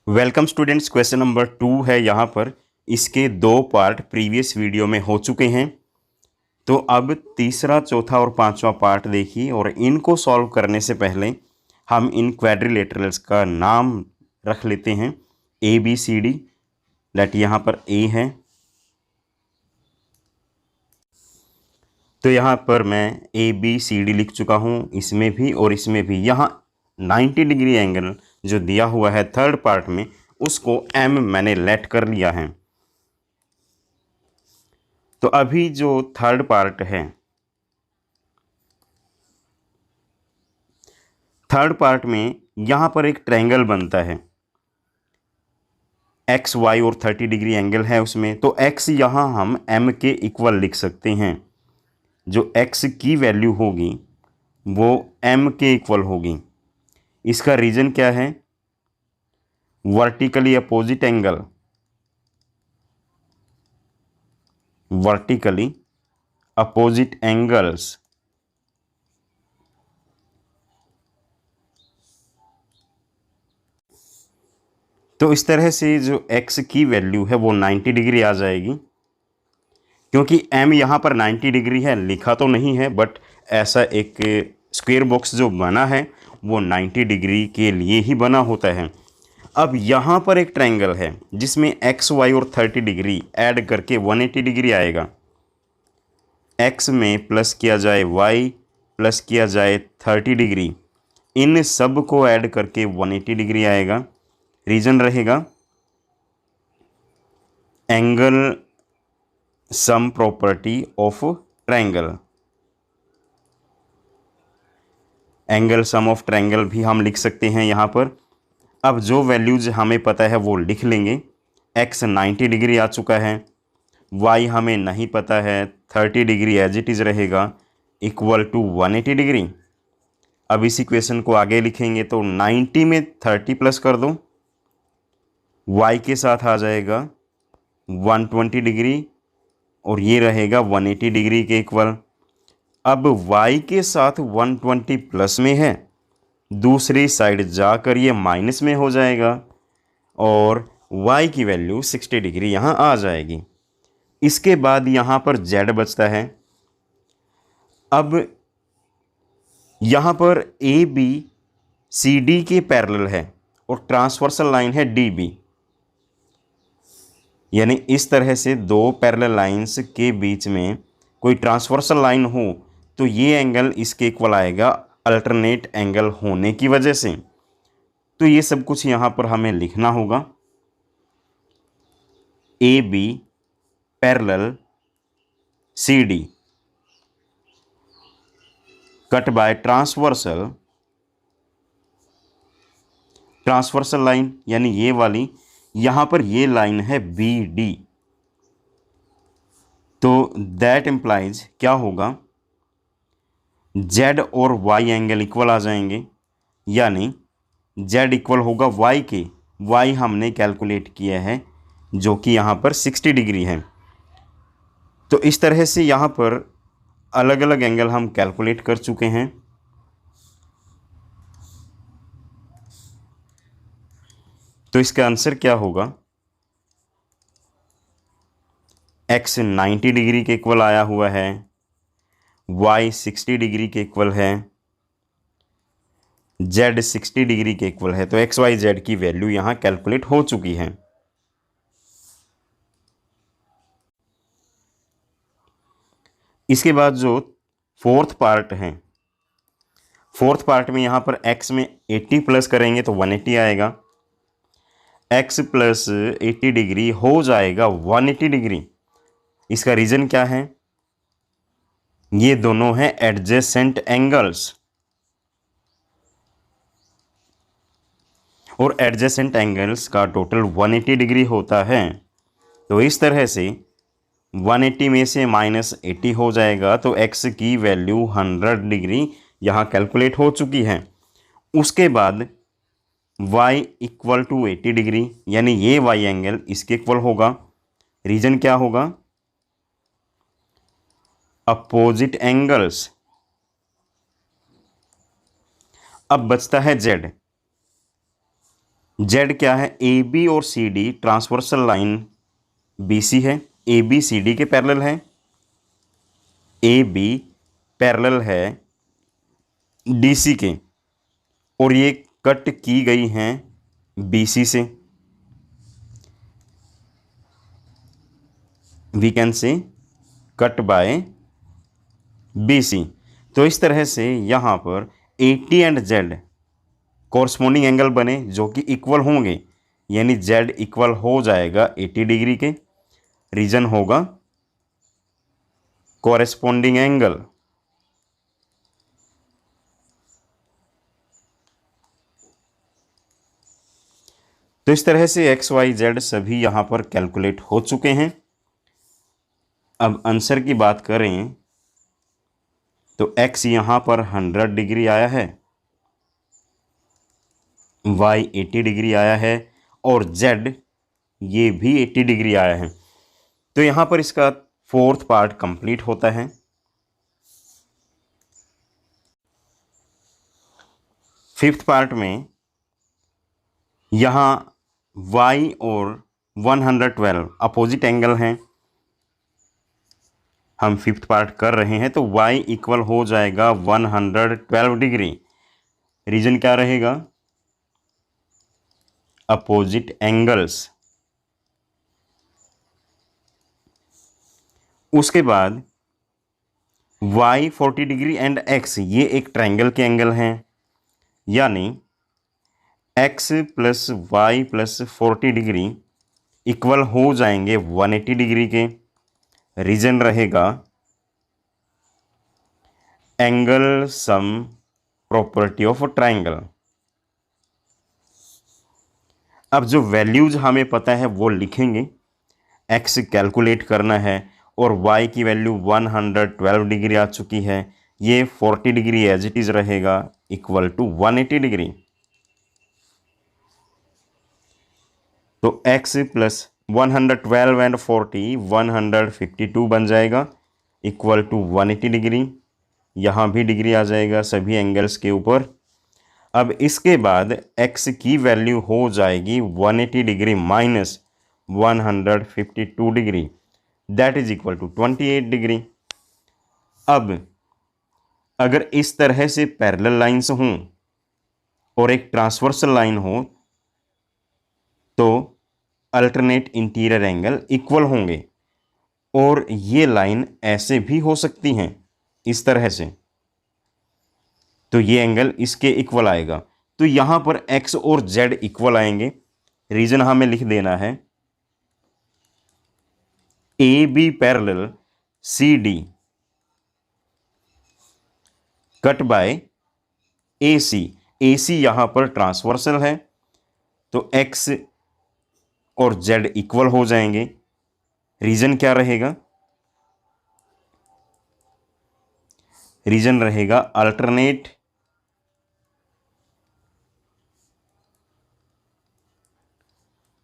Welcome students. Question number 2 है यहाँ पर। इसके दो पार्ट प्रीवियस वीडियो में हो चुके हैं, तो अब तीसरा, चौथा और पांचवा पार्ट देखिए। और इनको सॉल्व करने से पहले हम इन क्वाड्रिलेटरल्स का नाम रख लेते हैं A B C D. Let यहाँ पर ए है, तो यहाँ पर मैं ए बी सी डी लिख चुका हूँ, इसमें भी और इसमें भी। यहाँ 90 डिग्री एंगल जो दिया हुआ है थर्ड पार्ट में, उसको एम मैंने लेट कर लिया है। तो अभी जो थर्ड पार्ट है, थर्ड पार्ट में यहाँ पर एक ट्रायंगल बनता है, एक्स वाई और 30 डिग्री एंगल है उसमें। तो एक्स यहाँ हम एम के इक्वल लिख सकते हैं। जो एक्स की वैल्यू होगी वो एम के इक्वल होगी। इसका रीज़न क्या है? Vertically opposite angle, vertically opposite angles. तो इस तरह से जो x की वैल्यू है वो 90 डिग्री आ जाएगी। क्योंकि m यहाँ पर 90 डिग्री है, लिखा तो नहीं है, बट ऐसा एक स्क्वायर बॉक्स जो बना है वो 90 डिग्री के लिए ही बना होता है। अब यहाँ पर एक ट्रायंगल है जिसमें x, y और 30 डिग्री ऐड करके 180 डिग्री आएगा। x में प्लस किया जाए y, प्लस किया जाए 30 डिग्री, इन सब को ऐड करके 180 डिग्री आएगा। रीजन रहेगा angle sum property of triangle. Angle sum of triangle भी हम लिख सकते हैं यहाँ पर। अब जो वैल्यूज हमें पता है वो लिख लेंगे। x 90 डिग्री आ चुका है, y हमें नहीं पता है, 30 डिग्री एज इट इज़ रहेगा, इक्वल टू 180 डिग्री। अब इस इक्वेशन को आगे लिखेंगे तो 90 में 30 प्लस कर दो, y के साथ आ जाएगा 120 डिग्री और ये रहेगा 180 डिग्री के इक्वल। अब y के साथ 120 प्लस में है, दूसरी साइड जाकर ये माइनस में हो जाएगा और y की वैल्यू 60 डिग्री यहाँ आ जाएगी। इसके बाद यहाँ पर z बचता है। अब यहाँ पर ए बी सी डी के पैरेलल है और ट्रांसवर्सल लाइन है डी बी, यानी इस तरह से दो पैरेलल लाइंस के बीच में कोई ट्रांसवर्सल लाइन हो तो ये एंगल इसके इक्वल आएगा, अल्टरनेट एंगल होने की वजह से। तो ये सब कुछ यहाँ पर हमें लिखना होगा। A B parallel C D cut by transversal line, यानी ये वाली, यहाँ पर ये लाइन है बी डी। तो दैट इम्प्लाइज क्या होगा, z और y एंगल इक्वल आ जाएंगे, यानी z इक्वल होगा y के। y हमने कैलकुलेट किया है जो कि यहाँ पर 60 डिग्री है। तो इस तरह से यहाँ पर अलग अलग एंगल हम कैलकुलेट कर चुके हैं। तो इसका आंसर क्या होगा, x 90 डिग्री के इक्वल आया हुआ है, y 60 डिग्री के इक्वल है, z 60 डिग्री के इक्वल है। तो एक्स वाई जेड की वैल्यू यहाँ कैलकुलेट हो चुकी है। इसके बाद जो फोर्थ पार्ट है, फोर्थ पार्ट में यहाँ पर x में 80 प्लस करेंगे तो 180 आएगा, x प्लस 80 डिग्री हो जाएगा 180 डिग्री। इसका रीज़न क्या है, ये दोनों हैं एडजेसेंट एंगल्स और एडजेसेंट एंगल्स का टोटल 180 डिग्री होता है। तो इस तरह से 180 में से -80 हो जाएगा, तो x की वैल्यू 100 डिग्री यहाँ कैलकुलेट हो चुकी है। उसके बाद y इक्वल टू 80 डिग्री, यानी ये y एंगल इसके इक्वल होगा। रीजन क्या होगा, अपोजिट एंगल्स। अब बचता है z। जेड क्या है, ए बी और C D transversal line B C है, ए बी सी डी के पैरेलल है, ए बी पैरेलल है डी सी के, और ये कट की गई हैं बी सी से। We can say cut by B C. तो इस तरह से यहाँ पर A T and Z corresponding angle बने जो कि इक्वल होंगे, यानी जेड इक्वल हो जाएगा 80 डिग्री के, रीजन होगा कॉरस्पॉन्डिंग एंगल। तो इस तरह से एक्स वाई जेड सभी यहाँ पर कैलकुलेट हो चुके हैं। अब आंसर की बात करें तो एक्स यहाँ पर 100 डिग्री आया है, वाई 80 डिग्री आया है, और जेड ये भी 80 डिग्री आया है। तो यहाँ पर इसका फोर्थ पार्ट कंप्लीट होता है। फिफ्थ पार्ट में यहाँ y और 112 अपोजिट एंगल हैं, हम फिफ्थ पार्ट कर रहे हैं, तो y इक्वल हो जाएगा 112 डिग्री। रीजन क्या रहेगा, अपोजिट एंगल्स। उसके बाद y 40 डिग्री एंड x ये एक ट्रायंगल के एंगल हैं, यानी x plus Y plus 40 degree equal हो जाएंगे 180 डिग्री के। रीजन रहेगा angle sum property of triangle. अब जो वैल्यूज हमें पता है वो लिखेंगे, x कैलकुलेट करना है और y की वैल्यू 112 डिग्री आ चुकी है, ये 40 डिग्री एज इट इज़ रहेगा इक्वल टू 180 डिग्री। तो x प्लस 112 एंड 40 152 बन जाएगा इक्वल टू 180 डिग्री। यहाँ भी डिग्री आ जाएगा सभी एंगल्स के ऊपर। अब इसके बाद x की वैल्यू हो जाएगी 180 degree minus 152 degree, that is equal to 28 degree. अब अगर इस तरह से पैरेलल लाइंस हों और एक ट्रांसवर्सल लाइन हो तो अल्टरनेट इंटीरियर एंगल इक्वल होंगे, और ये लाइन ऐसे भी हो सकती हैं इस तरह से, तो ये एंगल इसके इक्वल आएगा। तो यहाँ पर x और z इक्वल आएंगे। रीजन हमें लिख देना है A B parallel C D cut by A C. A C यहाँ पर ट्रांसवर्सल है, तो x और z इक्वल हो जाएंगे। रीजन क्या रहेगा, रीजन रहेगा अल्टरनेट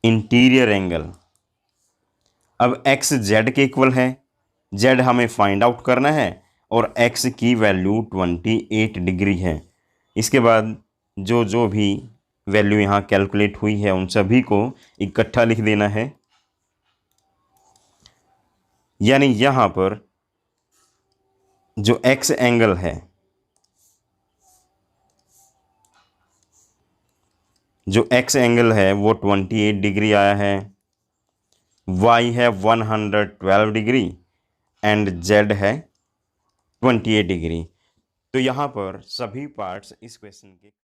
इंटीरियर एंगल। अब x z के इक्वल है, z हमें फाइंड आउट करना है और x की वैल्यू 28 डिग्री है। इसके बाद जो जो भी वैल्यू यहाँ कैलकुलेट हुई है उन सभी को इकट्ठा लिख देना है, यानी यहाँ पर जो x एंगल है, जो x एंगल है वो 28 डिग्री आया है, y है 112 डिग्री एंड z है 28 डिग्री। तो यहाँ पर सभी पार्ट्स इस क्वेश्चन के